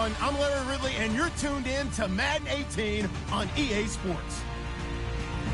everyone. I'm Larry Ridley, and you're tuned in to Madden 18 on EA Sports.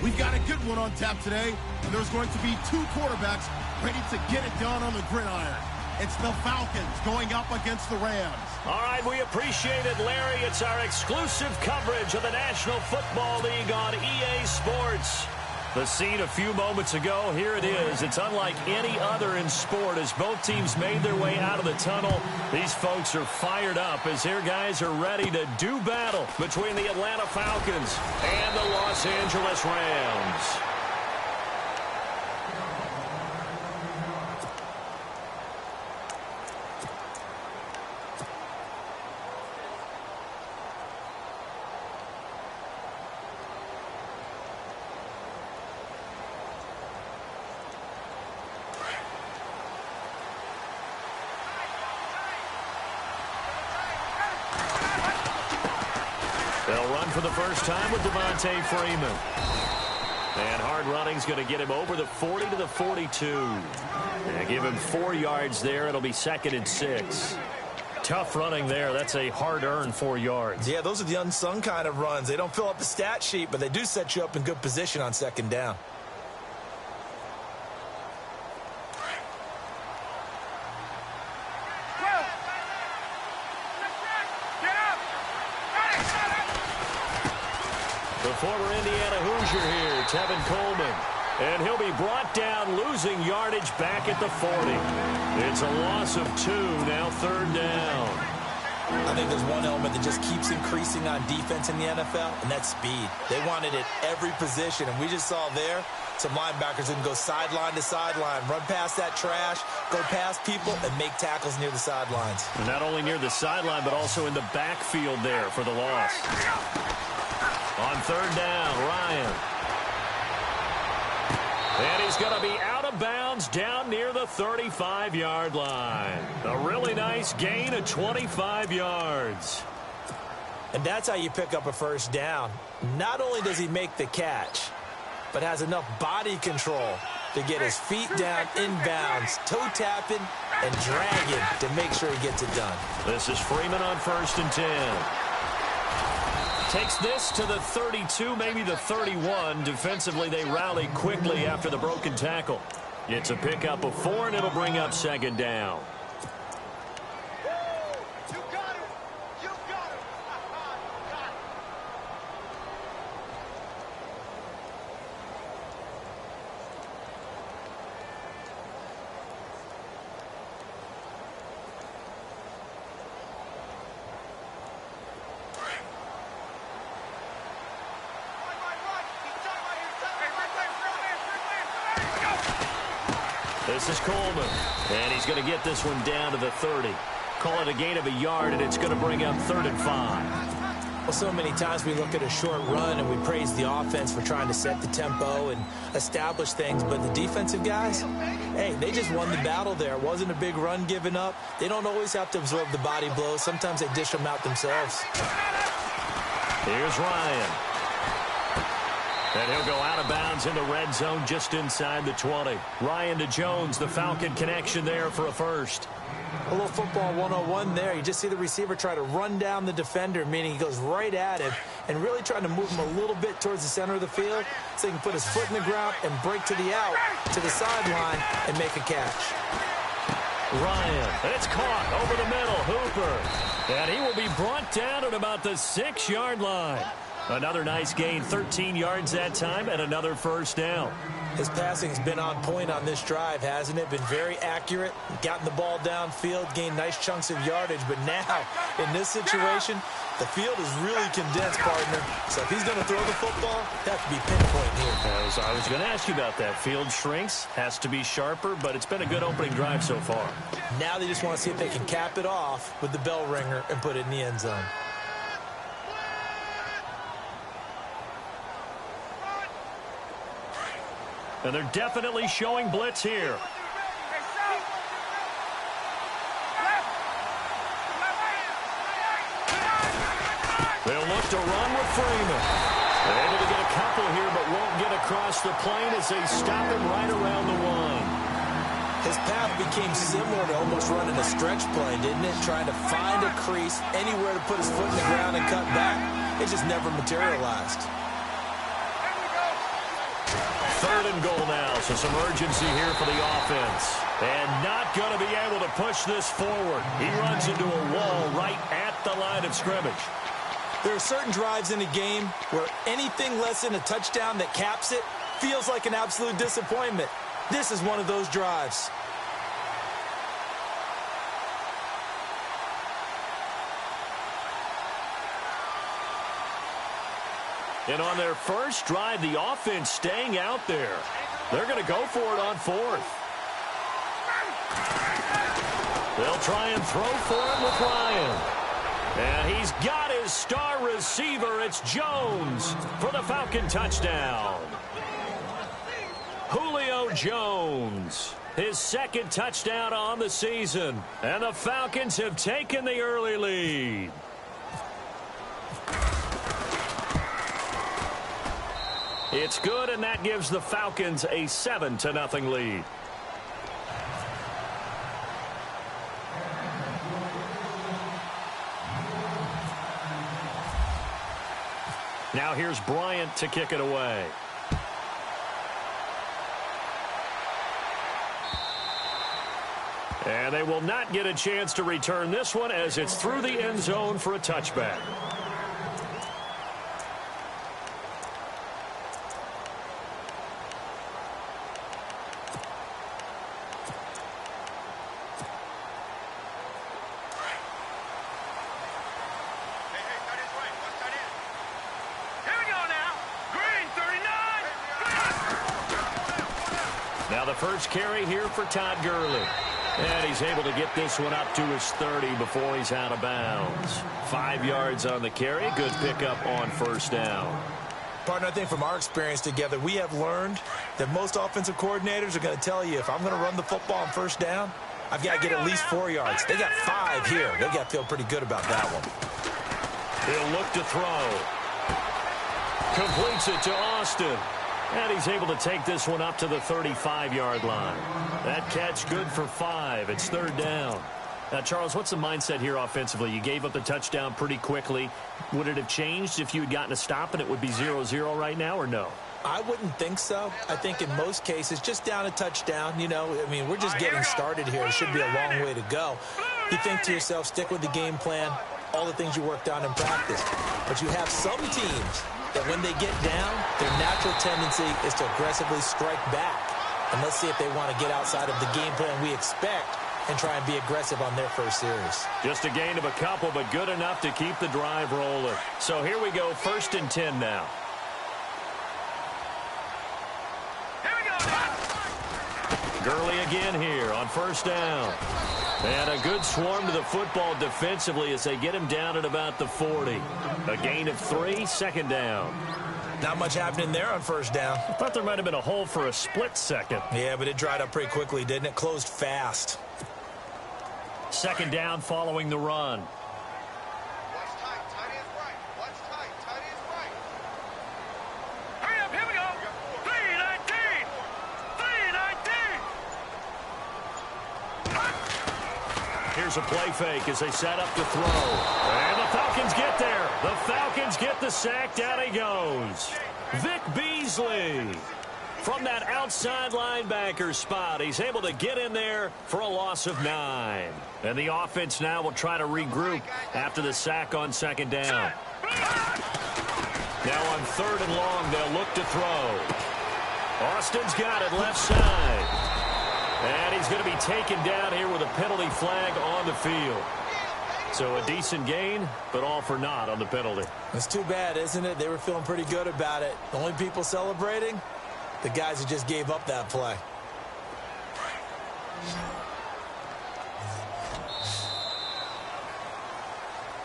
We've got a good one on tap today, and there's going to be two quarterbacks ready to get it done on the gridiron. It's the Falcons going up against the Rams. All right, we appreciate it, Larry. It's our exclusive coverage of the National Football League on EA Sports. The scene a few moments ago, here it is. It's unlike any other in sport as both teams made their way out of the tunnel. These folks are fired up as their guys are ready to do battle between the Atlanta Falcons and the Los Angeles Rams. They'll run for the first time with Devontae Freeman. And hard running's going to get him over the 40 to the 42. And give him 4 yards there. It'll be 2nd and 6. Tough running there. That's a hard-earned 4 yards. Yeah, those are the unsung kind of runs. They don't fill up the stat sheet, but they do set you up in good position on 2nd down. The former Indiana Hoosier here, Tevin Coleman. And he'll be brought down, losing yardage back at the 40. It's a loss of 2, now 3rd down. I think there's one element that just keeps increasing on defense in the NFL, and that's speed. They want it at every position, and we just saw there some linebackers who can go sideline to sideline, run past that trash, go past people, and make tackles near the sidelines. And not only near the sideline, but also in the backfield there for the loss. On 3rd down, Ryan. And he's going to be out of bounds down near the 35-yard line. A really nice gain of 25 yards. And that's how you pick up a 1st down. Not only does he make the catch, but has enough body control to get his feet down inbounds, toe-tapping, and dragging to make sure he gets it done. This is Freeman on 1st and 10. Takes this to the 32, maybe the 31. Defensively, they rally quickly after the broken tackle. It's a pickup of 4, and it'll bring up 2nd down. This is Coleman, and he's going to get this one down to the 30. Call it a gain of 1 yard, and it's going to bring up 3rd and 5. Well, so many times we look at a short run and we praise the offense for trying to set the tempo and establish things, but the defensive guys, hey, they just won the battle there. It wasn't a big run given up. They don't always have to absorb the body blows. Sometimes they dish them out themselves. Here's Ryan. And he'll go out of bounds in the red zone just inside the 20. Ryan to Jones, the Falcon connection there for a 1st. A little football 101 there. You just see the receiver try to run down the defender, meaning he goes right at him and really trying to move him a little bit towards the center of the field so he can put his foot in the ground and break to the out, to the sideline, and make a catch. Ryan, and it's caught over the middle. Hooper. And he will be brought down at about the 6-yard line. Another nice gain, 13 yards that time, and another 1st down. His passing's been on point on this drive, hasn't it? Been very accurate, gotten the ball downfield, gained nice chunks of yardage. But now, in this situation, the field is really condensed, partner. So if he's going to throw the football, that has to be pinpoint here. I was going to ask you about that. Field shrinks, has to be sharper, but it's been a good opening drive so far. Now they just want to see if they can cap it off with the bell ringer and put it in the end zone. And they're definitely showing blitz here. They'll look to run with Freeman. They're able to get a couple here, but won't get across the plane as they stop him right around the 1. His path became similar to almost running a stretch play, didn't it? Trying to find a crease, anywhere to put his foot in the ground and cut back. It just never materialized. Third and goal now, so some urgency here for the offense. And not going to be able to push this forward. He runs into a wall right at the line of scrimmage. There are certain drives in a game where anything less than a touchdown that caps it feels like an absolute disappointment. This is one of those drives. And on their first drive, the offense staying out there. They're going to go for it on fourth. They'll try and throw for it with Ryan. And he's got his star receiver. It's Jones for the Falcon touchdown. Julio Jones, his second touchdown on the season. And the Falcons have taken the early lead. It's good, and that gives the Falcons a 7-0 lead. Now here's Bryant to kick it away. And they will not get a chance to return this one as it's through the end zone for a touchback. Now the first carry here for Todd Gurley. And he's able to get this one up to his 30 before he's out of bounds. 5 yards on the carry. Good pickup on first down. Partner, I think from our experience together, we have learned that most offensive coordinators are going to tell you, if I'm going to run the football on first down, I've got to get at least 4 yards. They got 5 here. They got to feel pretty good about that one. He'll look to throw. Completes it to Austin. And he's able to take this one up to the 35-yard line. That catch good for 5. It's third down. Now, Charles, what's the mindset here offensively? You gave up the touchdown pretty quickly. Would it have changed if you had gotten a stop and it would be 0-0 right now, or no? I wouldn't think so. I think in most cases, just down a touchdown, you know, I mean, we're just getting started here. It should be a long way to go. You think to yourself, stick with the game plan, all the things you worked on in practice. But you have some teams that when they get down, their natural tendency is to aggressively strike back. And let's see if they want to get outside of the game plan we expect and try and be aggressive on their first series. Just a gain of a couple, but good enough to keep the drive rolling. So here we go, 1st and 10 now. Gurley again here on first down. And a good swarm to the football defensively as they get him down at about the 40. A gain of 3, second down. Not much happening there on first down. I thought there might have been a hole for a split second. Yeah, but it dried up pretty quickly, didn't it? Closed fast. Second down following the run. Here's a play fake as they set up to throw. And the Falcons get there. The Falcons get the sack. Down he goes. Vic Beasley from that outside linebacker spot. He's able to get in there for a loss of 9. And the offense now will try to regroup after the sack on second down. Now on 3rd and long, they'll look to throw. Austin's got it left side. And he's going to be taken down here with a penalty flag on the field. So a decent gain, but all for naught on the penalty. It's too bad, isn't it? They were feeling pretty good about it. The only people celebrating, the guys who just gave up that play.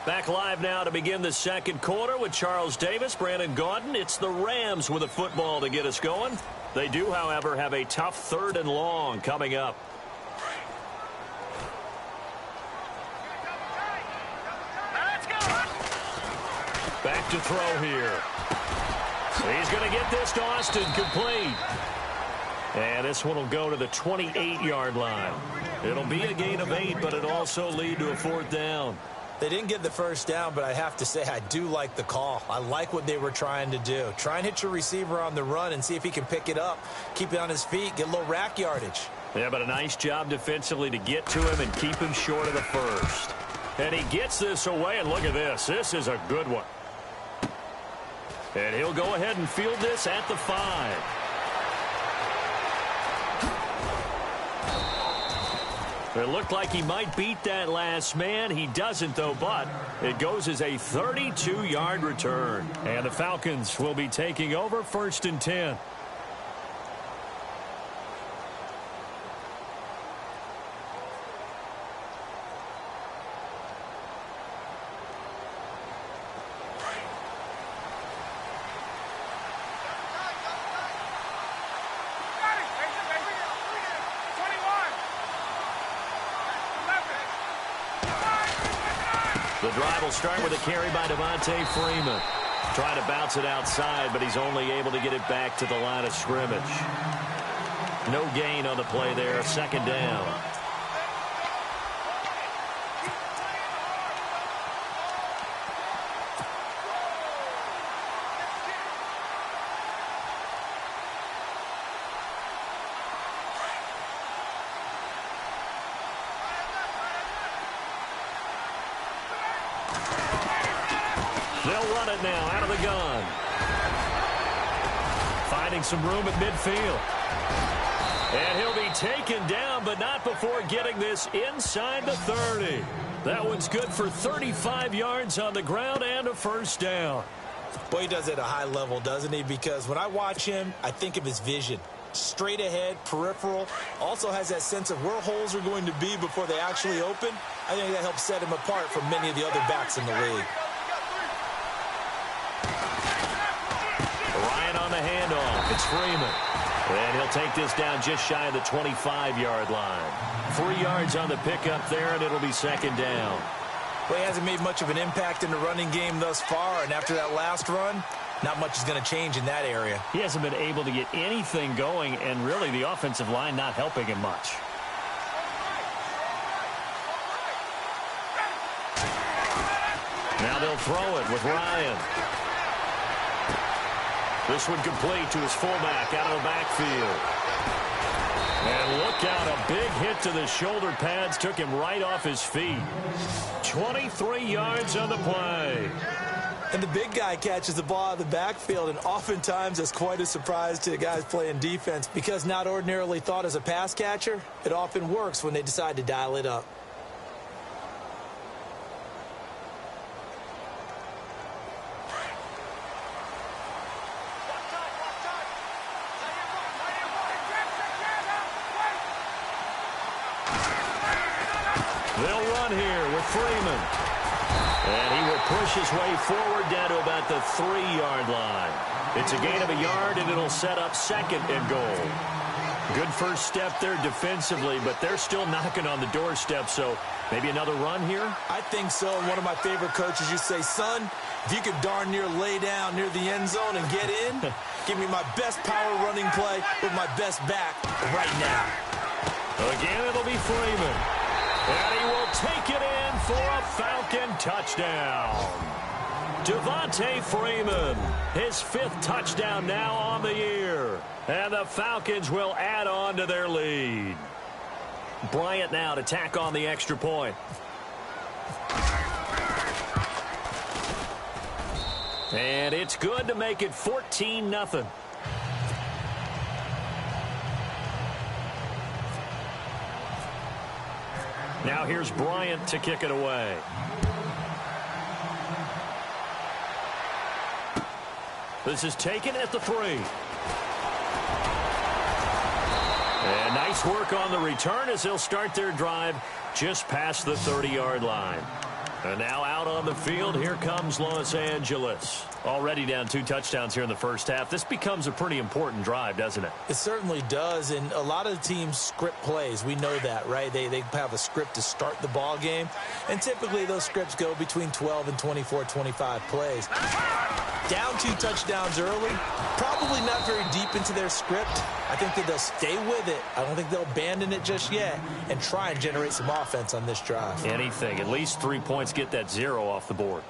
Back live now to begin the second quarter with Charles Davis, Brandon Gaudin. It's the Rams with a football to get us going. They do, however, have a tough 3rd and long coming up. Back to throw here. He's going to get this to Austin complete. And this one will go to the 28-yard line. It'll be a gain of 8, but it'll also lead to a 4th down. They didn't get the first down, but I have to say I do like the call. I like what they were trying to do. Try and hit your receiver on the run and see if he can pick it up, keep it on his feet, get a little rack yardage. Yeah, but a nice job defensively to get to him and keep him short of the first. And he gets this away, and look at this. This is a good one. And he'll go ahead and field this at the 5. It looked like he might beat that last man. He doesn't, though, but it goes as a 32-yard return. And the Falcons will be taking over 1st and 10. The drive will start with a carry by Devontae Freeman. Trying to bounce it outside, but he's only able to get it back to the line of scrimmage. No gain on the play there, 2nd down. They'll run it now out of the gun. Finding some room at midfield. And he'll be taken down, but not before getting this inside the 30. That one's good for 35 yards on the ground and a 1st down. Boy, he does it at a high level, doesn't he? Because when I watch him, I think of his vision. Straight ahead, peripheral. Also has that sense of where holes are going to be before they actually open. I think that helps set him apart from many of the other backs in the league. On the handoff, it's Freeman. And he'll take this down just shy of the 25-yard line. 3 yards on the pickup there, and it'll be 2nd down. Well, he hasn't made much of an impact in the running game thus far, and after that last run, not much is going to change in that area. He hasn't been able to get anything going, and really the offensive line not helping him much. Now they'll throw it with Ryan. This one complete to his fullback out of the backfield. And look out, a big hit to the shoulder pads took him right off his feet. 23 yards on the play. And the big guy catches the ball out of the backfield, and oftentimes it's quite a surprise to the guys playing defense because not ordinarily thought as a pass catcher, it often works when they decide to dial it up. They'll run here with Freeman. And he will push his way forward down to about the 3-yard line. It's a gain of a yard, and it'll set up 2nd and goal. Good first step there defensively, but they're still knocking on the doorstep, so maybe another run here? I think so. One of my favorite coaches used to say, son, if you could darn near lay down near the end zone and get in, give me my best power running play with my best back right now. Again, it'll be Freeman. And he will take it in for a Falcon touchdown. Devontae Freeman, his 5th touchdown now on the year. And the Falcons will add on to their lead. Bryant now to tack on the extra point. And it's good to make it 14-0. Now here's Bryant to kick it away. This is taken at the 3. And nice work on the return as they'll start their drive just past the 30-yard line. And now out on the field, here comes Los Angeles. Already down 2 touchdowns here in the first half. This becomes a pretty important drive, doesn't it? It certainly does, and a lot of the teams script plays. We know that, right? They have a script to start the ball game, and typically those scripts go between 12 and 24, 25 plays. Down 2 touchdowns early, probably not very deep into their script. I think that they'll stay with it. I don't think they'll abandon it just yet and try and generate some offense on this drive. Anything. At least 3 points, get that 0 off the board.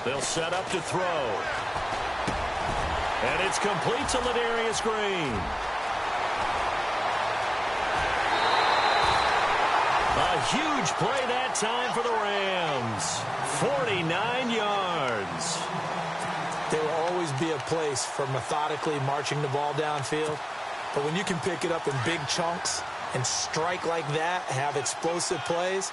They'll set up to throw. And it's complete to Ladarius Green. A huge play that time for the Rams. 49 yards. There will always be a place for methodically marching the ball downfield. But when you can pick it up in big chunks and strike like that, have explosive plays,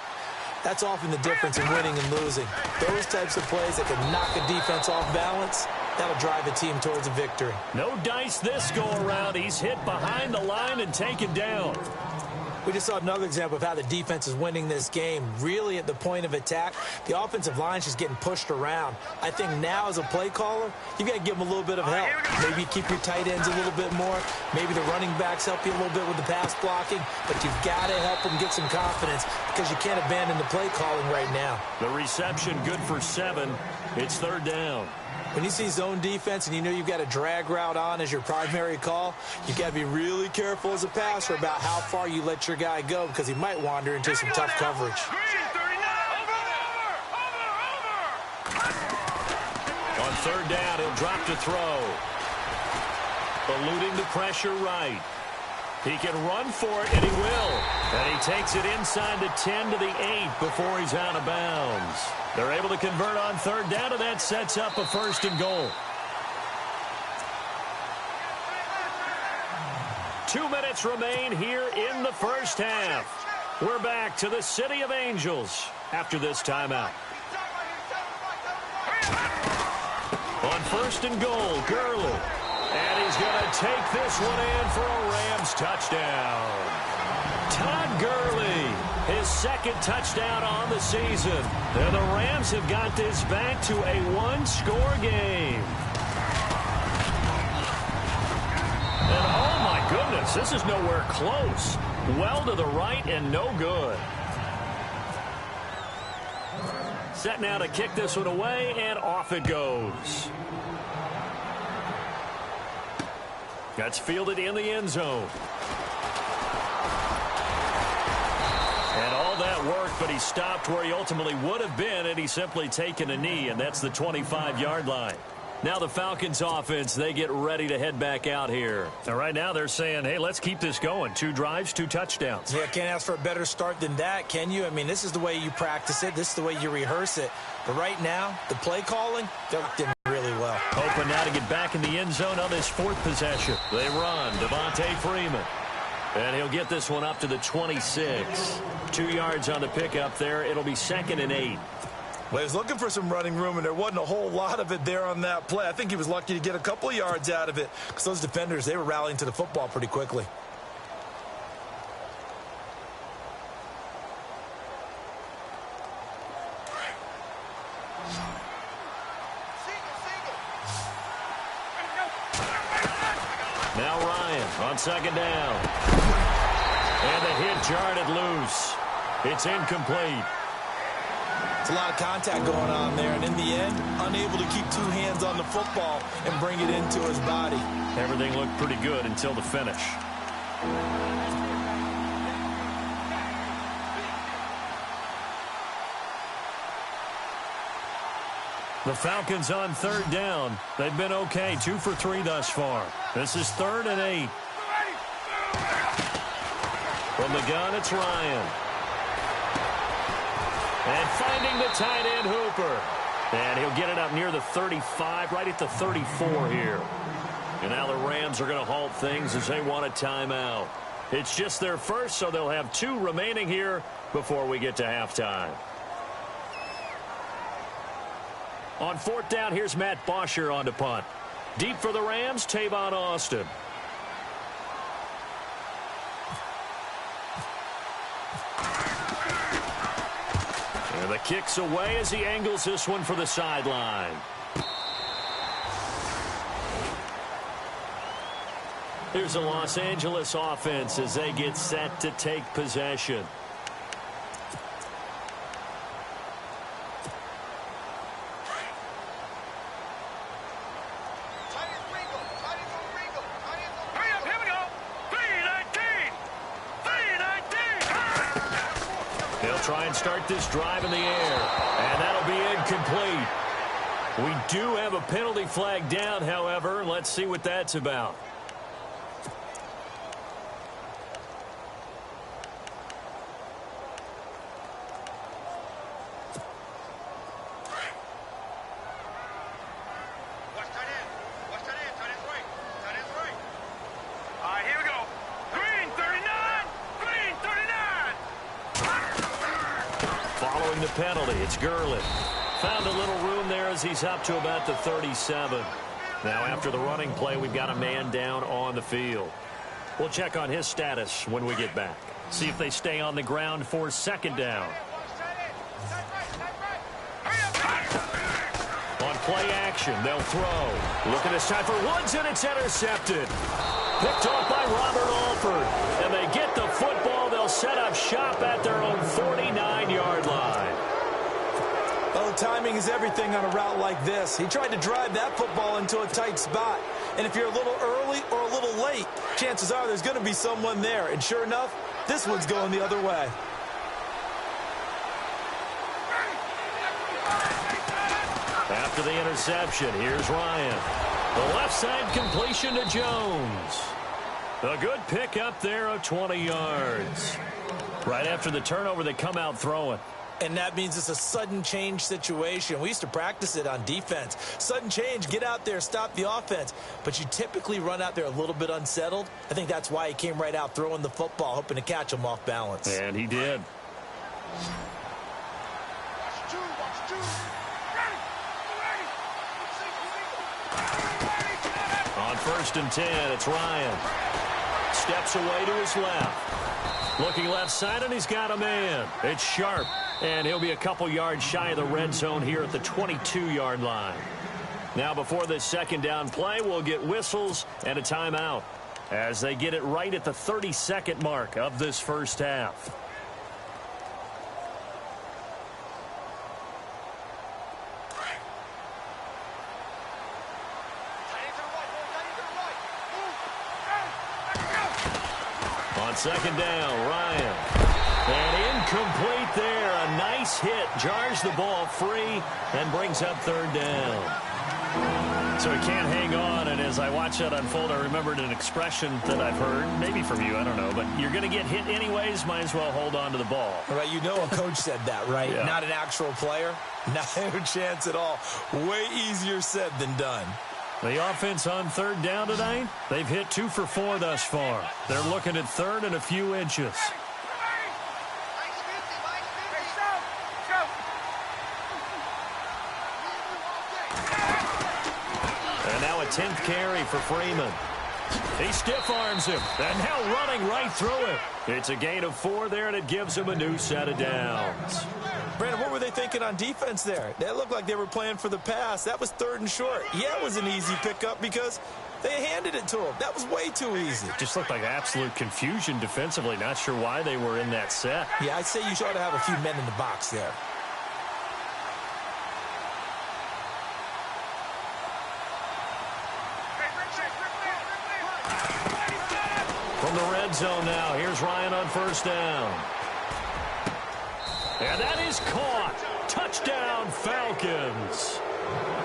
that's often the difference in winning and losing. Those types of plays that can knock a defense off balance, that'll drive a team towards a victory. No dice this go-around. He's hit behind the line and taken down. We just saw another example of how the defense is winning this game. Really at the point of attack, the offensive line is just getting pushed around. I think now as a play caller, you got to give them a little bit of help. Maybe you keep your tight ends a little bit more. Maybe the running backs help you a little bit with the pass blocking. But you've got to help them get some confidence because you can't abandon the play calling right now. The reception good for 7. It's 3rd down. When you see zone defense and you know you've got a drag route on as your primary call, you've got to be really careful as a passer about how far you let your guy go because he might wander into some tough coverage. On 3rd down, he'll drop to throw. Eluding the pressure right. He can run for it, and he will. And he takes it inside the 10 to the 8 before he's out of bounds. They're able to convert on 3rd down, and that sets up a 1st and goal. 2 minutes remain here in the first half. We're back to the City of Angels after this timeout. On 1st and goal, Gurley. And he's going to take this one in for a Rams touchdown. Todd Gurley, his 2nd touchdown on the season. And the Rams have got this back to a 1-score game. And oh my goodness, this is nowhere close. Well to the right and no good. Set now to kick this one away, and off it goes. That's fielded in the end zone. And all that work, but he stopped where he ultimately would have been, and he's simply taken a knee, and that's the 25-yard line. Now the Falcons offense, they get ready to head back out here. And right now they're saying, hey, let's keep this going. 2 drives, 2 touchdowns. Yeah, can't ask for a better start than that, can you? I mean, this is the way you practice it. This is the way you rehearse it. But right now, the play calling, they're doing really well. Hoping now to get back in the end zone on this 4th possession. They run, Devontae Freeman. And he'll get this one up to the 26. 2 yards on the pickup there. It'll be 2nd and 8. Well, he was looking for some running room, and there wasn't a whole lot of it there on that play. I think he was lucky to get a couple of yards out of it because those defenders, they were rallying to the football pretty quickly. Now Ryan on 2nd down. And the hit jarred it loose. It's incomplete. It's a lot of contact going on there, and in the end, unable to keep 2 hands on the football and bring it into his body. Everything looked pretty good until the finish. The Falcons on 3rd down. They've been okay, 2 for 3 thus far. This is 3rd and 8. From the gun, it's Ryan. And finding the tight end, Hooper. And he'll get it up near the 35, right at the 34 here. And now the Rams are going to halt things as they want a timeout. It's just their first, so they'll have 2 remaining here before we get to halftime. On 4th down, here's Matt Bosher on to punt. Deep for the Rams, Tavon Austin. And the kick's away as he angles this one for the sideline. Here's the Los Angeles offense as they get set to take possession. They'll try and start this drive in the air, and that'll be incomplete. We do have a penalty flag down, however. Let's see what that's about. The penalty, it's Gurley. Found a little room there as he's up to about the 37. Now after the running play, we've got a man down on the field. We'll check on his status when we get back. See if they stay on the ground for second down. On play action, they'll throw. Look at this time for Woods, and it's intercepted. Picked off by Robert Alford. And they get the football. They'll set up shop at their own 49-yard line. Well, timing is everything on a route like this. He tried to drive that football into a tight spot. And if you're a little early or a little late, chances are there's going to be someone there. And sure enough, this one's going the other way. After the interception, here's Ryan. The left side completion to Jones. A good pick up there of 20 yards. Right after the turnover, they come out throwing. And that means it's a sudden change situation. We used to practice it on defense. Sudden change, get out there, stop the offense. But you typically run out there a little bit unsettled. I think that's why he came right out throwing the football, hoping to catch him off balance. And he did. On 1st and 10, it's Ryan. Steps away to his left. Looking left side, and he's got a man. It's Sharp, and he'll be a couple yards shy of the red zone here at the 22-yard line. Now, before this second down play, we'll get whistles and a timeout as they get it right at the 30-second mark of this first half. Second down, Ryan. And incomplete there. A nice hit. Jars the ball free and brings up third down. So he can't hang on. And as I watch that unfold, I remembered an expression that I've heard, maybe from you, I don't know. But you're going to get hit anyways, might as well hold on to the ball. Right, you know a coach said that, right? Yeah. Not an actual player. Not a chance at all. Way easier said than done. The offense on third down tonight, they've hit 2 for 4 thus far. They're looking at third and a few inches. And now a 10th carry for Freeman. He stiff arms him, and now running right through it. It's a gain of 4 there, and it gives him a new set of downs. Brandon, what were they thinking on defense there? They looked like they were playing for the pass. That was 3rd and short. Yeah, it was an easy pickup because they handed it to him. That was way too easy. It just looked like absolute confusion defensively. Not sure why they were in that set. Yeah, I'd say you ought to have a few men in the box there. From the red zone now, here's Ryan on 1st down. And that is caught. Touchdown, Falcons.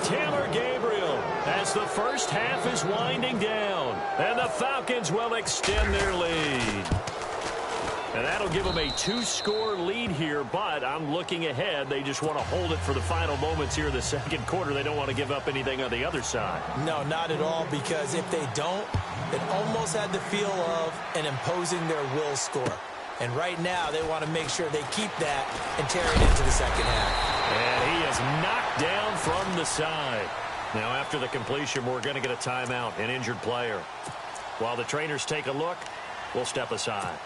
Taylor Gabriel as the first half is winding down. And the Falcons will extend their lead. And that'll give them a 2-score lead here, but I'm looking ahead. They just want to hold it for the final moments here in the second quarter. They don't want to give up anything on the other side. No, not at all, because if they don't, it almost had the feel of an imposing their will score. And right now, they want to make sure they keep that and tear it into the second half. And he is knocked down from the side. Now, after the completion, we're going to get a timeout, an injured player. While the trainers take a look, we'll step aside.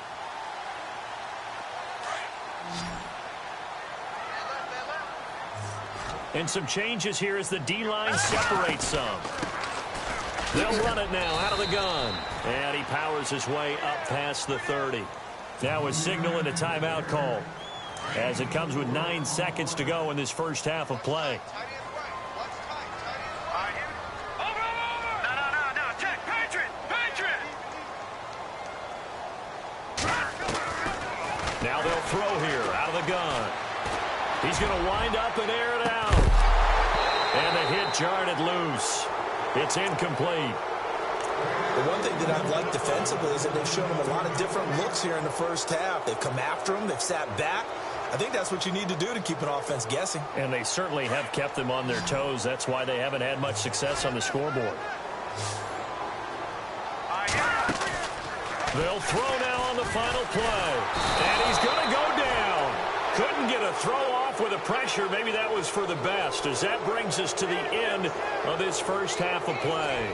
And some changes here as the D-line separates some. They'll run it now out of the gun. And he powers his way up past the 30. Now a signal and a timeout call, as it comes with 9 seconds to go in this first half of play. Now they'll throw here out of the gun. He's going to wind up and air it out. And the hit jarred it loose. It's incomplete. The one thing that I've liked defensively is that they've shown him a lot of different looks here in the first half. They've come after him. They've sat back. I think that's what you need to do to keep an offense guessing. And they certainly have kept them on their toes. That's why they haven't had much success on the scoreboard. They'll throw now on the final play. And he's going to go down. Couldn't get a throw off with the pressure. Maybe that was for the best, as that brings us to the end of this first half of play.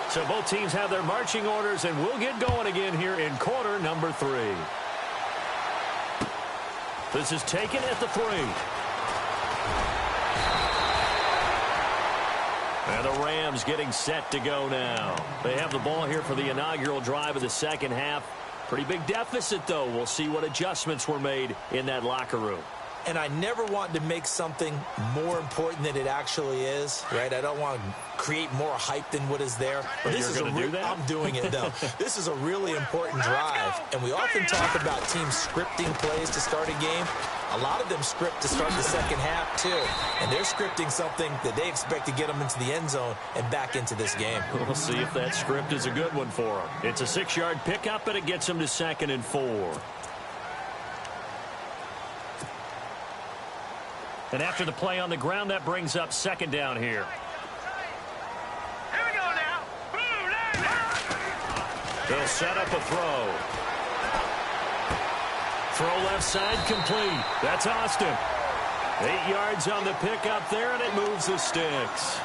So both teams have their marching orders, and we'll get going again here in quarter number 3. This is taken at the 3. And the Rams getting set to go now. They have the ball here for the inaugural drive of the second half. Pretty big deficit, though. We'll see what adjustments were made in that locker room. And I never want to make something more important than it actually is, right? I don't want to create more hype than what is there. But this you're going to do that? I'm doing it, though. This is a really important drive, and we often talk about teams scripting plays to start a game. A lot of them script to start the second half, too. And they're scripting something that they expect to get them into the end zone and back into this game. We'll see if that script is a good one for them. It's a 6-yard pickup, and it gets them to 2nd and 4. And after the play on the ground, that brings up 2nd down here. Here we go now. They'll set up a throw. Throw left side complete. That's Austin. 8 yards on the pickup there, and it moves the sticks.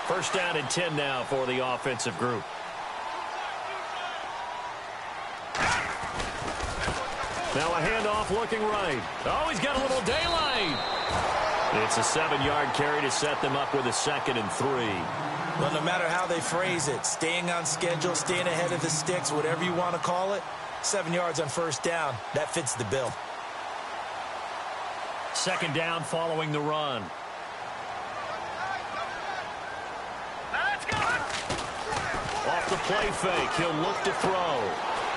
First down and 10 now for the offensive group. Now a handoff looking right. Oh, he's got a little daylight. It's a 7-yard carry to set them up with a 2nd and 3. Well, no matter how they phrase it, staying on schedule, staying ahead of the sticks, whatever you want to call it, 7 yards on first down, that fits the bill. 2nd down following the run. Off the play fake, he'll look to throw.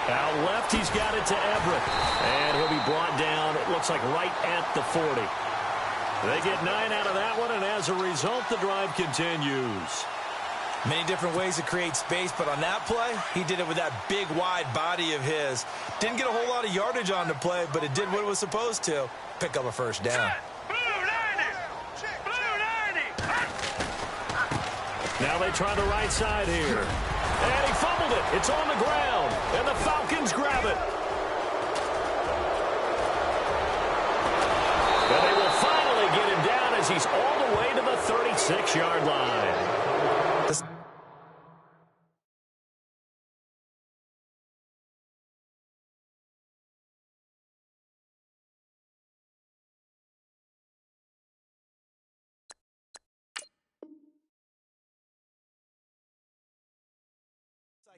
Out left, he's got it to Everett. And he'll be brought down, it looks like right at the 40. They get 9 out of that one, and as a result, the drive continues. Many different ways to create space, but on that play, he did it with that big, wide body of his. Didn't get a whole lot of yardage on the play, but it did what it was supposed to. Pick up a first down. Now they try the right side here. And he fumbled it. It's on the ground. And the Falcons grab it. And they will finally get him down as he's all the way to the 36-yard line.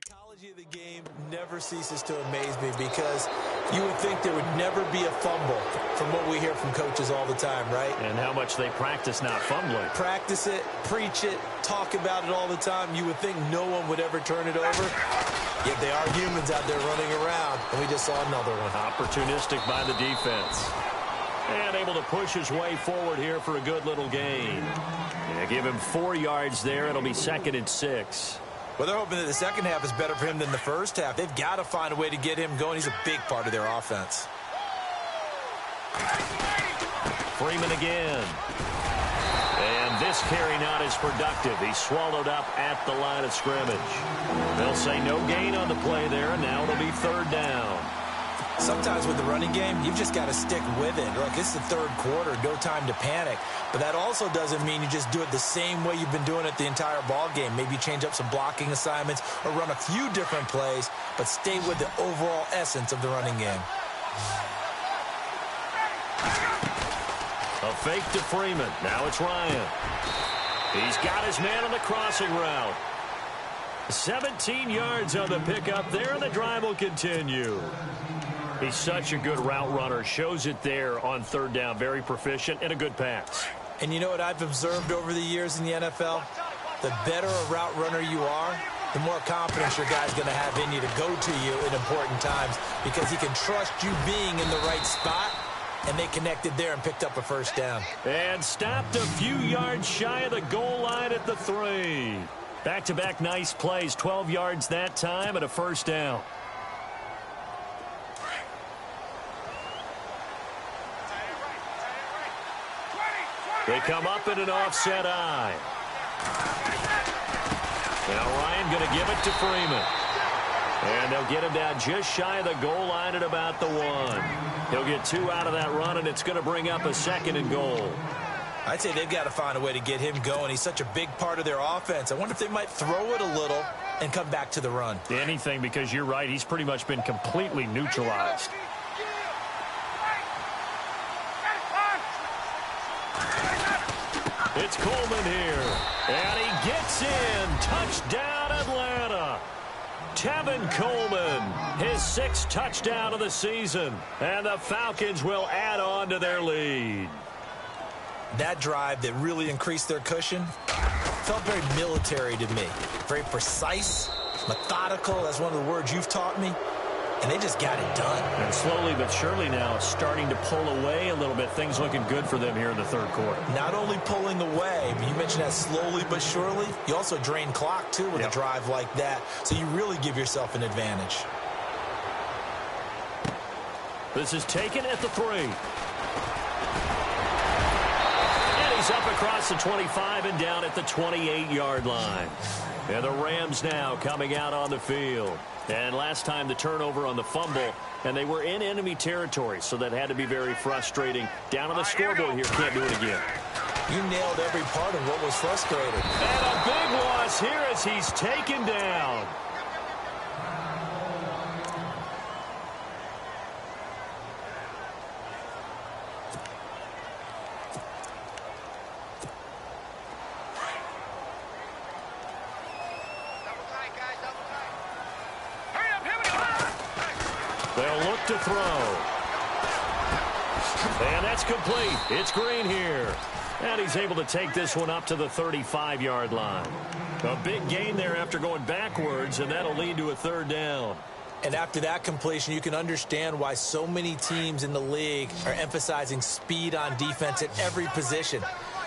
Psychology of the game never ceases to amaze me, because you would think there would never be a fumble from what we hear from coaches all the time, right? And how much they practice not fumbling. Practice it, preach it, talk about it all the time. You would think no one would ever turn it over. Yet they are humans out there running around, and we just saw another one. Opportunistic by the defense. And able to push his way forward here for a good little gain. Yeah, give him 4 yards there. It'll be 2nd and 6. Well, they're hoping that the second half is better for him than the first half. They've got to find a way to get him going. He's a big part of their offense. Freeman again. And this carry not as productive. He's swallowed up at the line of scrimmage. They'll say no gain on the play there, and now it'll be 3rd down. Sometimes with the running game, you've just got to stick with it. Look, it's the third quarter, no time to panic. But that also doesn't mean you just do it the same way you've been doing it the entire ball game. Maybe change up some blocking assignments or run a few different plays, but stay with the overall essence of the running game. A fake to Freeman. Now it's Ryan. He's got his man on the crossing route. 17 yards on the pickup there, and the drive will continue. He's such a good route runner. Shows it there on third down. Very proficient and a good pass. And you know what I've observed over the years in the NFL? The better a route runner you are, the more confidence your guy's going to have in you to go to you in important times because he can trust you being in the right spot, and they connected there and picked up a first down. And stopped a few yards shy of the goal line at the 3. Back-to-back nice plays, 12 yards that time and a first down. They come up in an offset eye. Now Ryan going to give it to Freeman. And they'll get him down just shy of the goal line at about the 1. He'll get 2 out of that run, and it's going to bring up a 2nd and goal. I'd say they've got to find a way to get him going. He's such a big part of their offense. I wonder if they might throw it a little and come back to the run. Anything, because you're right. He's pretty much been completely neutralized. It's Coleman here. And he gets in. Touchdown, Atlanta. Tevin Coleman, his 6th touchdown of the season. And the Falcons will add on to their lead. That drive that really increased their cushion felt very military to me. Very precise, methodical. That's one of the words you've taught me. And they just got it done. And slowly but surely now starting to pull away a little bit. Things looking good for them here in the third quarter. Not only pulling away, but you mentioned that slowly but surely. You also drain clock, too, with a drive like that. So you really give yourself an advantage. This is taken at the 3. He's up across the 25 and down at the 28-yard line. And the Rams now coming out on the field. And last time the turnover on the fumble, and they were in enemy territory, so that had to be very frustrating. Down on the scoreboard here, can't do it again. You nailed every part of what was frustrating. And a big loss here as he's taken down. They'll look to throw. And that's complete. It's Green here. And he's able to take this one up to the 35-yard line. A big gain there after going backwards, and that'll lead to a 3rd down. And after that completion, you can understand why so many teams in the league are emphasizing speed on defense at every position.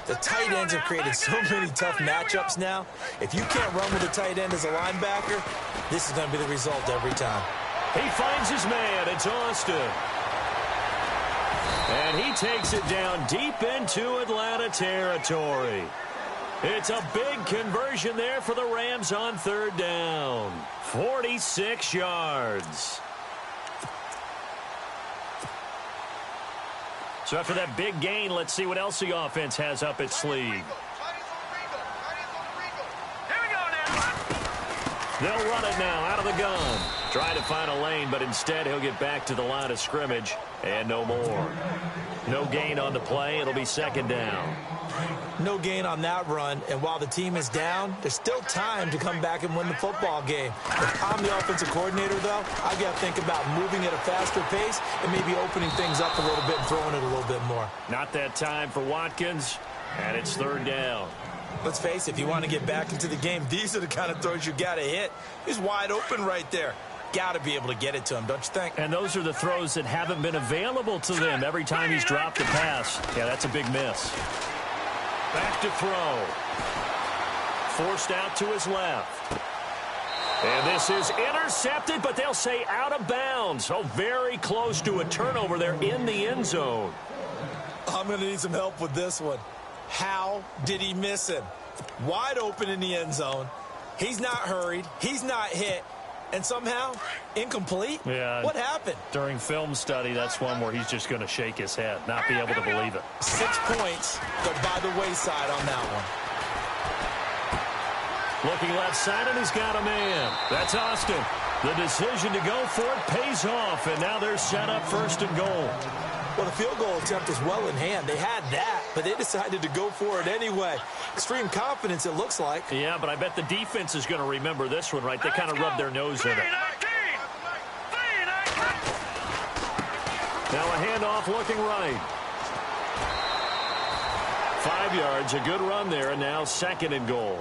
The tight ends have created so many tough matchups now. If you can't run with a tight end as a linebacker, this is going to be the result every time. He finds his man. It's Austin. And he takes it down deep into Atlanta territory. It's a big conversion there for the Rams on 3rd down. 46 yards. So after that big gain, let's see what else the offense has up its sleeve. They'll run it now out of the gun. Trying to find a lane, but instead he'll get back to the line of scrimmage. And no more. No gain on the play. It'll be 2nd down. No gain on that run, and while the team is down, there's still time to come back and win the football game. If I'm the offensive coordinator, though, I've got to think about moving at a faster pace and maybe opening things up a little bit and throwing it a little bit more. Not that time for Watkins, and it's 3rd down. Let's face it, if you want to get back into the game, these are the kind of throws you got to hit. He's wide open right there. Got to be able to get it to him, don't you think? And those are the throws that haven't been available to them every time he's dropped the pass. Yeah, that's a big miss. Back to throw. Forced out to his left. And this is intercepted, but they'll say out of bounds. So very close to a turnover there in the end zone. I'm going to need some help with this one. How did he miss him? Wide open in the end zone. He's not hurried. He's not hit. and somehow incomplete? Yeah. What happened? During film study, that's one where he's just going to shake his head, not be able to believe it. 6 points go by the wayside on that one. Looking left side, and he's got a man. That's Austin. The decision to go for it pays off, and now they're set up 1st and goal. Well, the field goal attempt was well in hand. They had that, but they decided to go for it anyway. Extreme confidence, it looks like. Yeah, but I bet the defense is going to remember this one, right? They kind of rubbed their nose in it. Now a handoff looking right. 5 yards, a good run there, and now 2nd and goal.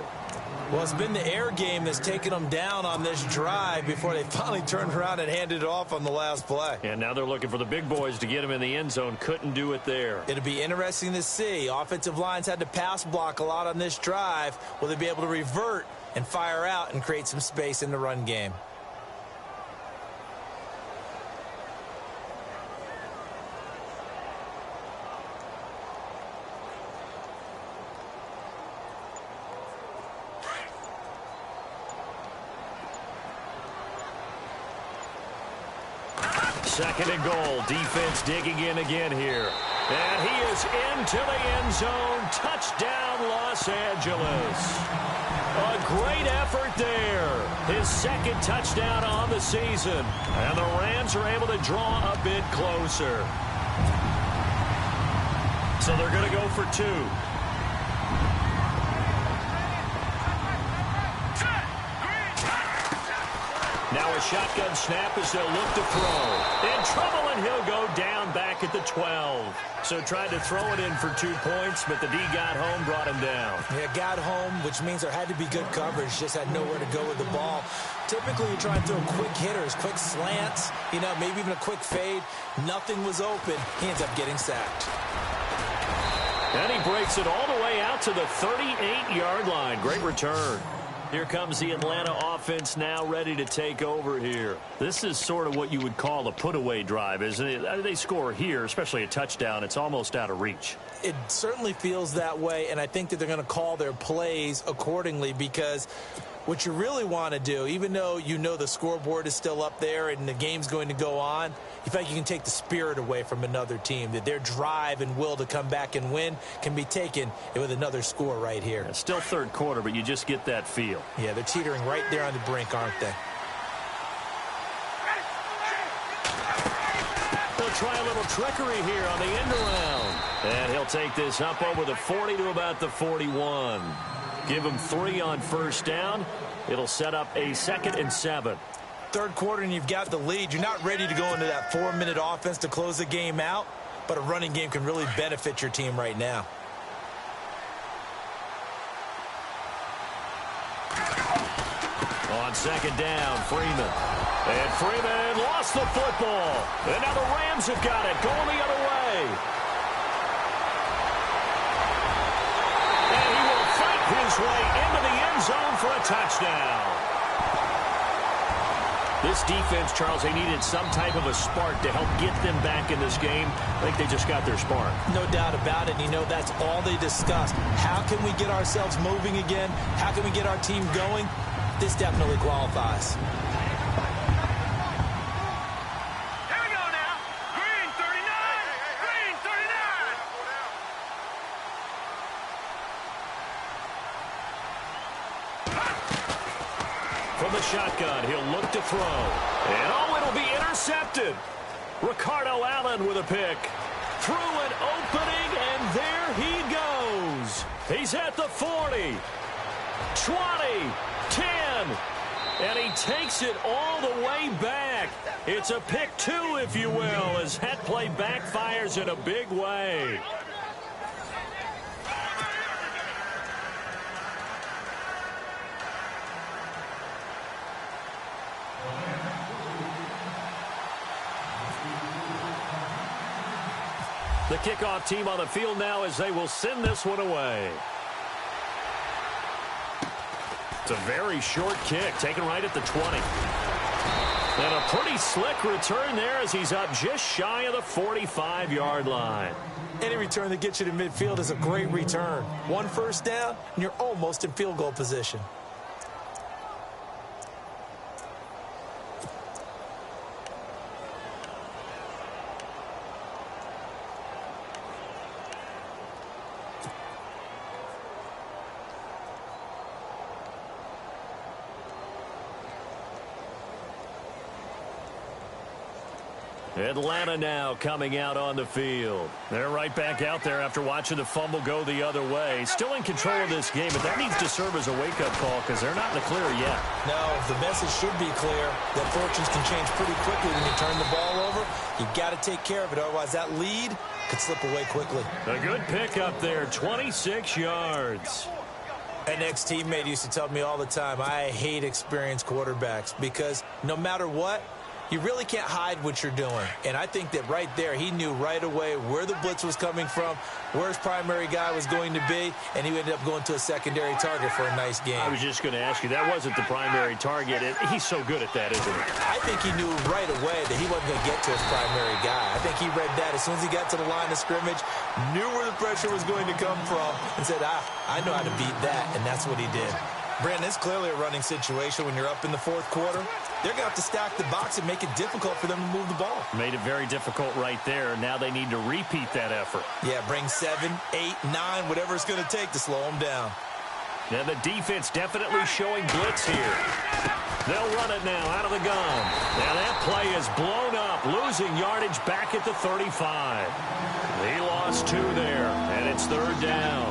Well, it's been the air game that's taken them down on this drive before they finally turned around and handed it off on the last play. And now they're looking for the big boys to get him in the end zone. Couldn't do it there. It'll be interesting to see. Offensive lines had to pass block a lot on this drive. Will they be able to revert and fire out and create some space in the run game? Second and goal. Defense digging in again here. And he is into the end zone. Touchdown, Los Angeles. A great effort there. His 2nd touchdown on the season. And the Rams are able to draw a bit closer. So they're going to go for 2. Now a shotgun snap as they'll look to throw. In trouble, and he'll go down back at the 12. So tried to throw it in for 2 points, but the D got home, brought him down. Yeah, got home, which means there had to be good coverage. Just had nowhere to go with the ball. Typically, you try and throw quick hitters, quick slants, maybe even a quick fade. Nothing was open. He ends up getting sacked. And he breaks it all the way out to the 38-yard line. Great return. Here comes the Atlanta offense now ready to take over here. This is sort of what you would call a put-away drive, isn't it? They score here, especially a touchdown. It's almost out of reach. It certainly feels that way, and I think that they're going to call their plays accordingly because what you really want to do, even though the scoreboard is still up there and the game's going to go on, you feel like you can take the spirit away from another team, that their drive and will to come back and win can be taken with another score right here. It's still 3rd quarter, but you just get that feel. Yeah, they're teetering right there on the brink, aren't they? They'll try a little trickery here on the end around. And he'll take this up over the 40 to about the 41. Give him 3 on 1st down. It'll set up a 2nd and 7. 3rd quarter and you've got the lead. You're not ready to go into that 4-minute offense to close the game out, but a running game can really benefit your team right now. On 2nd down, Freeman. And Freeman lost the football. And now the Rams have got it, going the other way. And he will fight his way into the end zone for a touchdown. This defense, Charles, they needed some type of a spark to help get them back in this game. I think they just got their spark. No doubt about it. That's all they discussed. How can we get ourselves moving again? How can we get our team going? This definitely qualifies. Here we go now. Green 39. Green 39. From the shotgun, he'll look to throw. And it'll be intercepted. Ricardo Allen with a pick. Through an opening, and there he goes. He's at the 40, 20, 10, and he takes it all the way back. It's a pick 2, if you will, as that play backfires in a big way. The kickoff team on the field now as they will send this one away. It's a very short kick, taken right at the 20. And a pretty slick return there as he's up just shy of the 45-yard line. Any return that gets you to midfield is a great return. 1 first down, and you're almost in field goal position. Atlanta now coming out on the field. They're right back out there after watching the fumble go the other way. Still in control of this game, but that needs to serve as a wake-up call because they're not in the clear yet. No, the message should be clear that fortunes can change pretty quickly when you turn the ball over. You've got to take care of it, otherwise that lead could slip away quickly. A good pickup there, 26 yards. An ex-teammate used to tell me all the time, I hate experienced quarterbacks because no matter what, you really can't hide what you're doing. And I think that right there, he knew right away where the blitz was coming from, where his primary guy was going to be, and he ended up going to a secondary target for a nice game. I was just going to ask you, that wasn't the primary target. He's so good at that, isn't he? I think he knew right away that he wasn't going to get to his primary guy. I think he read that as soon as he got to the line of scrimmage, knew where the pressure was going to come from, and said, I know how to beat that, and that's what he did. Brandon, it's clearly a running situation when you're up in the fourth quarter. They're going to have to stack the box and make it difficult for them to move the ball. Made it very difficult right there. Now they need to repeat that effort. Yeah, bring 7, 8, 9, whatever it's going to take to slow them down. Now the defense definitely showing blitz here. They'll run it now out of the gun. Now that play is blown up, losing yardage back at the 35. He lost 2 there, and it's third down.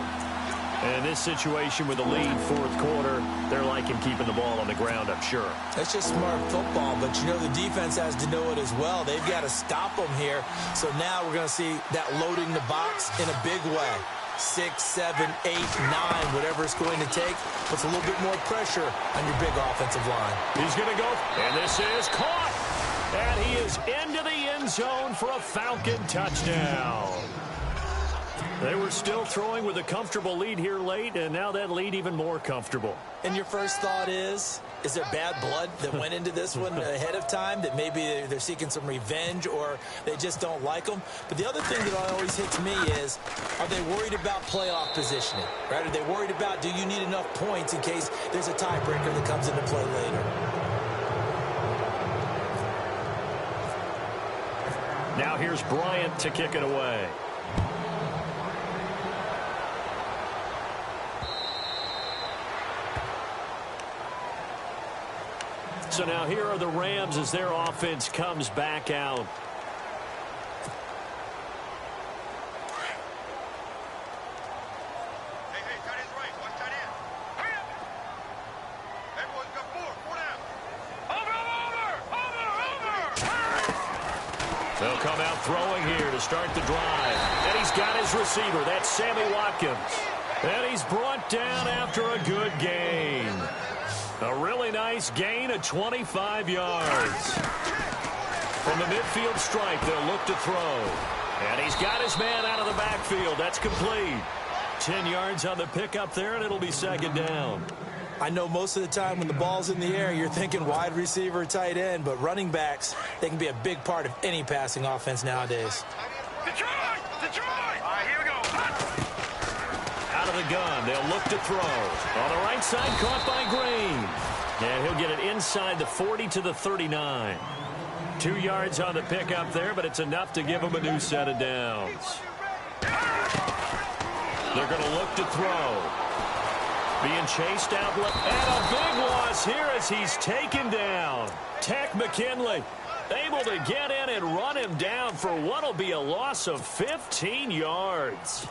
And in this situation with the lead fourth quarter, they're liking keeping the ball on the ground, I'm sure. That's just smart football, but you know the defense has to know it as well. They've got to stop them here. So now we're going to see that loading the box in a big way. 6, 7, 8, 9, whatever it's going to take, puts a little bit more pressure on your big offensive line. He's going to go, and this is caught. And he is into the end zone for a Falcon touchdown. They were still throwing with a comfortable lead here late, and now that lead even more comfortable. And your first thought is there bad blood that went into this one ahead of time, that maybe they're seeking some revenge or they just don't like them? But the other thing that always hits me is, are they worried about playoff positioning? Right? Are they worried about, do you need enough points in case there's a tiebreaker that comes into play later? Now here's Bryant to kick it away. So now here are the Rams as their offense comes back out. Hey, tight end's right. Watch tight end. Hurry up. Everyone's got 4 down. Over. They'll come out throwing here to start the drive. And he's got his receiver. That's Sammy Watkins. And he's brought down after a good gain. A really nice gain of 25 yards. From the midfield stripe, they'll look to throw. And he's got his man out of the backfield. That's complete. 10 yards on the pickup there, and it'll be second down. I know most of the time when the ball's in the air, you're thinking wide receiver, tight end, but running backs, they can be a big part of any passing offense nowadays. Detroit! Detroit! All right, here we go. Out of the gun, they'll look to throw. On the right side, caught by Green. And he'll get it inside the 40 to the 39. 2 yards on the pickup there, but it's enough to give him a new set of downs. They're going to look to throw. Being chased out, and a big loss here as he's taken down. Tech McKinley able to get in and run him down for what will be a loss of 15 yards.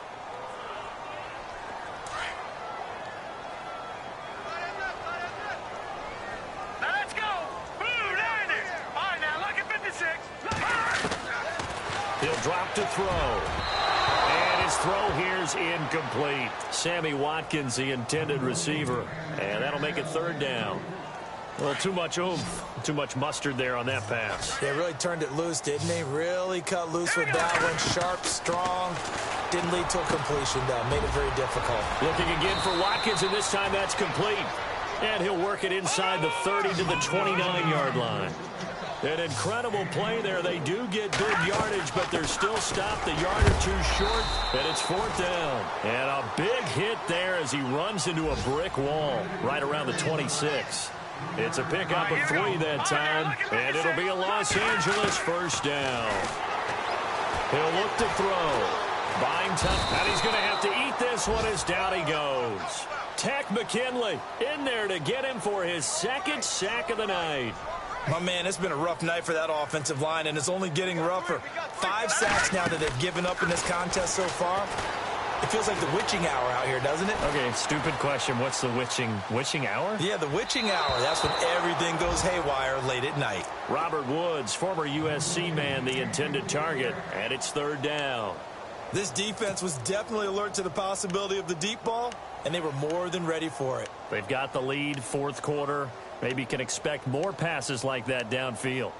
Now let's go. Blue 90. All right, now look at 56. He'll drop to throw. And his throw here's incomplete. Sammy Watkins, the intended receiver. And that'll make it third down. Well, too much oomph, too much mustard there on that pass. They really turned it loose, didn't they? Really cut loose with that one. Sharp, strong. Didn't lead to a completion, though. Made it very difficult. Looking again for Watkins, and this time that's complete. And he'll work it inside the 30 to the 29-yard line. An incredible play there. They do get big yardage, but they're still stopped a yard or two short, and it's fourth down. And a big hit there as he runs into a brick wall right around the 26. It's a pickup of 3 that time, and it'll be a Los Angeles first down. He'll look to throw. Buying time, and he's going to have to eat this one as down he goes. Tech McKinley in there to get him for his second sack of the night. My man, it's been a rough night for that offensive line, and it's only getting rougher. 5 sacks now that they've given up in this contest so far. It feels like the witching hour out here, doesn't it? Okay, stupid question. What's the witching hour? Yeah, the witching hour. That's when everything goes haywire late at night. Robert Woods, former USC man, the intended target, and it's 3rd down. This defense was definitely alert to the possibility of the deep ball, and they were more than ready for it. They've got the lead, 4th quarter. Maybe can expect more passes like that downfield.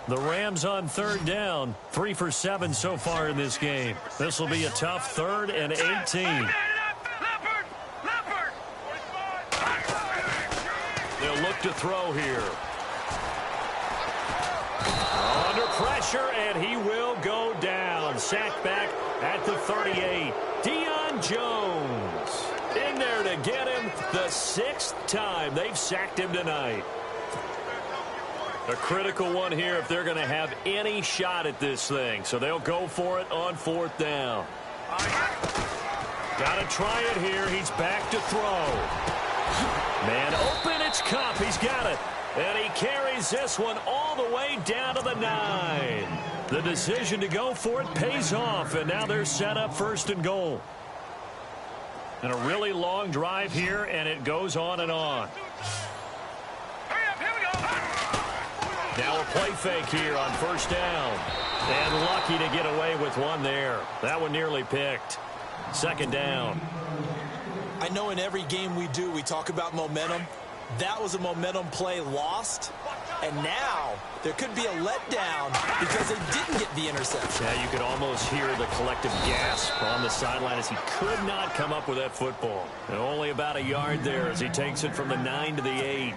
The Rams on 3rd down, 3 for 7 so far in this game. This will be a tough 3rd and 18. They'll look to throw here. Under pressure, and he will go down. Sacked back at the 38. Deion Jones in there to get him the 6th time they've sacked him tonight. A critical one here if they're going to have any shot at this thing. So they'll go for it on 4th down. Got to try it here. He's back to throw. Man open, it's Cup. He's got it. And he carries this one all the way down to the 9. The decision to go for it pays off, and now they're set up 1st and goal. And a really long drive here, and it goes on and on. Now a play fake here on 1st down. And lucky to get away with one there. That one nearly picked. 2nd down. I know in every game we do, we talk about momentum. That was a momentum play lost. And now there could be a letdown because they didn't get the interception. Yeah, you could almost hear the collective gasp on the sideline as he could not come up with that football. And only about a yard there as he takes it from the 9 to the 8.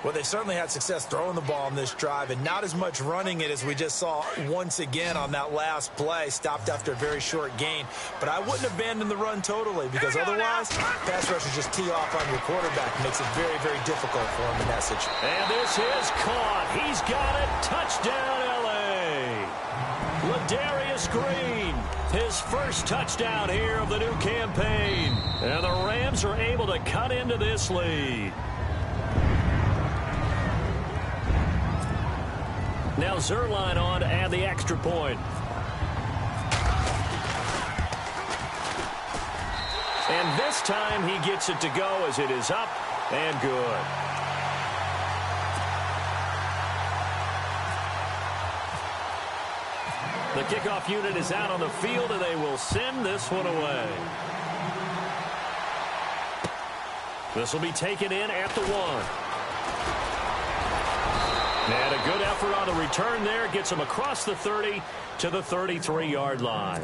Well, they certainly had success throwing the ball on this drive and not as much running it as we just saw once again on that last play. Stopped after a very short gain. But I wouldn't abandon the run totally because otherwise, pass rushers just tee off on your quarterback. Makes it very, very difficult for him in that situation. And this is caught. He's got it. Touchdown, L.A. Ladarius Green, his first touchdown here of the new campaign. And the Rams are able to cut into this lead. Now Zerline on to add the extra point. And this time he gets it to go as it is up and good. The kickoff unit is out on the field, and they will send this one away. This will be taken in at the 1. And a good effort on the return there. Gets him across the 30 to the 33-yard line.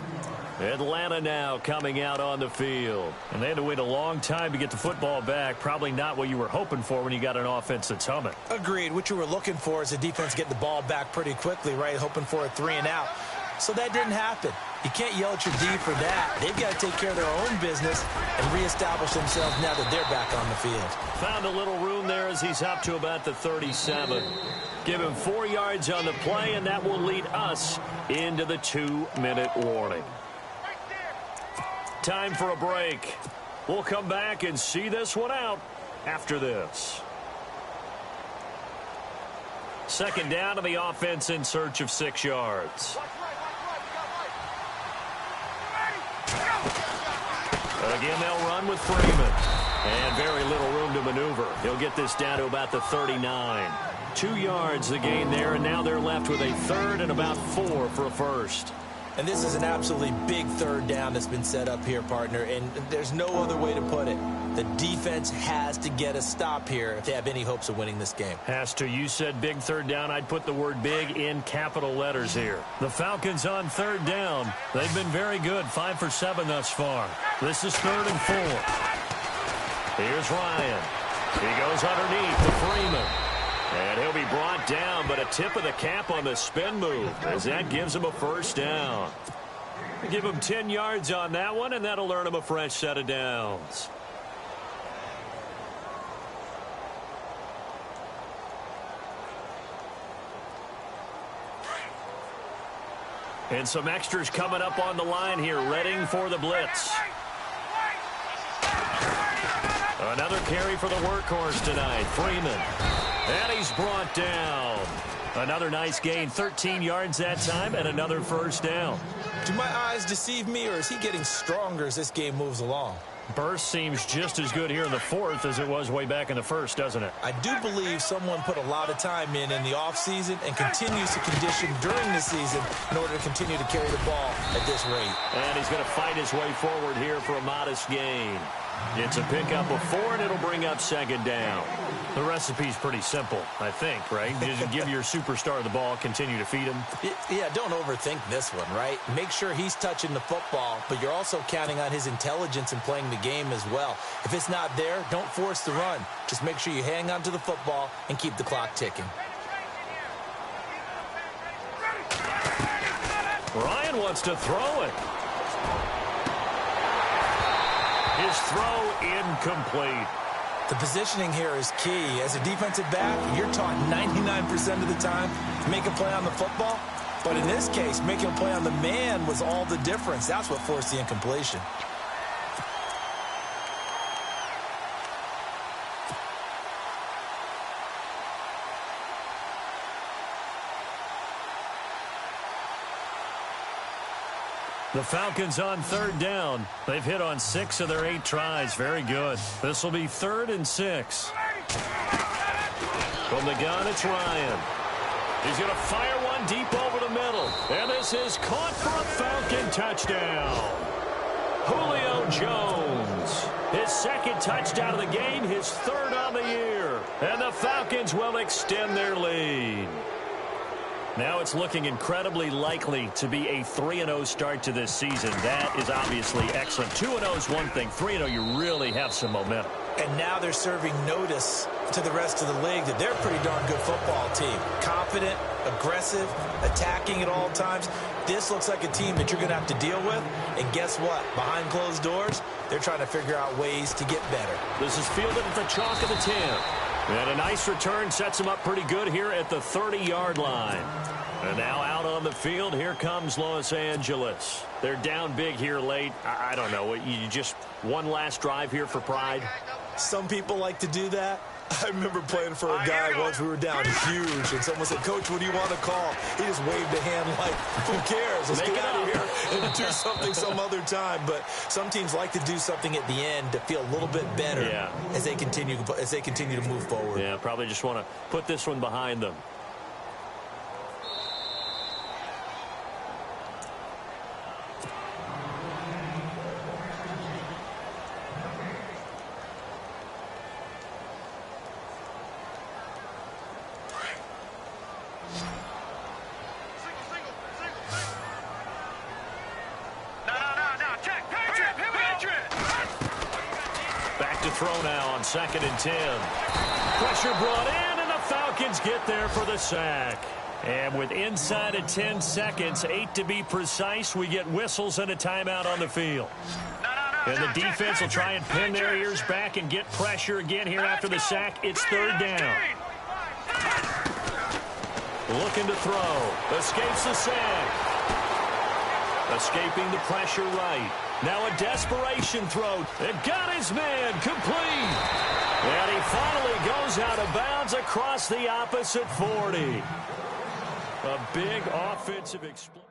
Atlanta now coming out on the field. And they had to wait a long time to get the football back. Probably not what you were hoping for when you got an offense that's humming. Agreed. What you were looking for is the defense get the ball back pretty quickly, right? Hoping for a 3 and out. So that didn't happen. You can't yell at your D for that. They've got to take care of their own business and reestablish themselves now that they're back on the field. Found a little room there as he's up to about the 37. Give him 4 yards on the play, and that will lead us into the 2-minute warning. Time for a break. We'll come back and see this one out after this. 2nd down to the offense in search of 6 yards. Again, they'll run with Freeman. And very little room to maneuver. He'll get this down to about the 39. 2 yards the gain there, and now they're left with a 3rd and about 4 for a first. And this is an absolutely big 3rd down that's been set up here, partner, and there's no other way to put it. The defense has to get a stop here if they have any hopes of winning this game. Has to. You said big 3rd down. I'd put the word big in capital letters here. The Falcons on 3rd down. They've been very good, 5 for 7 thus far. This is 3rd and 4. Here's Ryan. He goes underneath to Freeman. And he'll be brought down, but a tip of the cap on the spin move as that gives him a 1st down. Give him 10 yards on that one, and that'll earn him a fresh set of downs. And some extras coming up on the line here, readying for the blitz. Another carry for the workhorse tonight, Freeman. And he's brought down. Another nice gain, 13 yards that time, and another first down. Do my eyes deceive me, or is he getting stronger as this game moves along? Burst seems just as good here in the fourth as it was way back in the first, doesn't it? I do believe someone put a lot of time in the offseason and continues to condition during the season in order to continue to carry the ball at this rate. And he's going to fight his way forward here for a modest gain. It's a pickup of 4, and it'll bring up second down. The recipe's pretty simple, I think, right? Just give your superstar the ball, continue to feed him. Yeah, don't overthink this one, right? Make sure he's touching the football, but you're also counting on his intelligence in playing the game as well. If it's not there, don't force the run. Just make sure you hang on to the football and keep the clock ticking. Ryan wants to throw it. His throw incomplete. The positioning here is key. As a defensive back, you're taught 99% of the time to make a play on the football. But in this case, making a play on the man was all the difference. That's what forced the incompletion. The Falcons on third down. They've hit on 6 of their 8 tries. Very good. This will be 3rd and 6. From the gun, it's Ryan. He's going to fire one deep over the middle. And this is caught for a Falcon touchdown. Julio Jones. His 2nd touchdown of the game, his 3rd on the year. And the Falcons will extend their lead. Now it's looking incredibly likely to be a 3-0 start to this season. That is obviously excellent. 2-0 is one thing. 3-0, you really have some momentum. And now they're serving notice to the rest of the league that they're a pretty darn good football team. Confident, aggressive, attacking at all times. This looks like a team that you're going to have to deal with. And guess what? Behind closed doors, they're trying to figure out ways to get better. This is fielded at the chalk of the 10. And a nice return sets him up pretty good here at the 30-yard line. And now out on the field, here comes Los Angeles. They're down big here late. I don't know. You just one last drive here for pride? Some people like to do that. I remember playing for a guy once. We were down huge, and someone said, "Coach, what do you want to call?" He just waved a hand like, "Who cares? Let's get out of here and do something some other time." But some teams like to do something at the end to feel a little bit better as they continue to move forward. Yeah, probably just want to put this one behind them. Throw now on 2nd and 10. Pressure brought in, and the Falcons get there for the sack. And with inside of 10 seconds, 8 to be precise, we get whistles and a timeout on the field. And the defense will try and pin their ears back and get pressure again here after the sack. It's 3rd down. Looking to throw. Escapes the sack. Escaping the pressure right. Now a desperation throw. It got his man complete. And he finally goes out of bounds across the opposite 40. A big offensive explosion.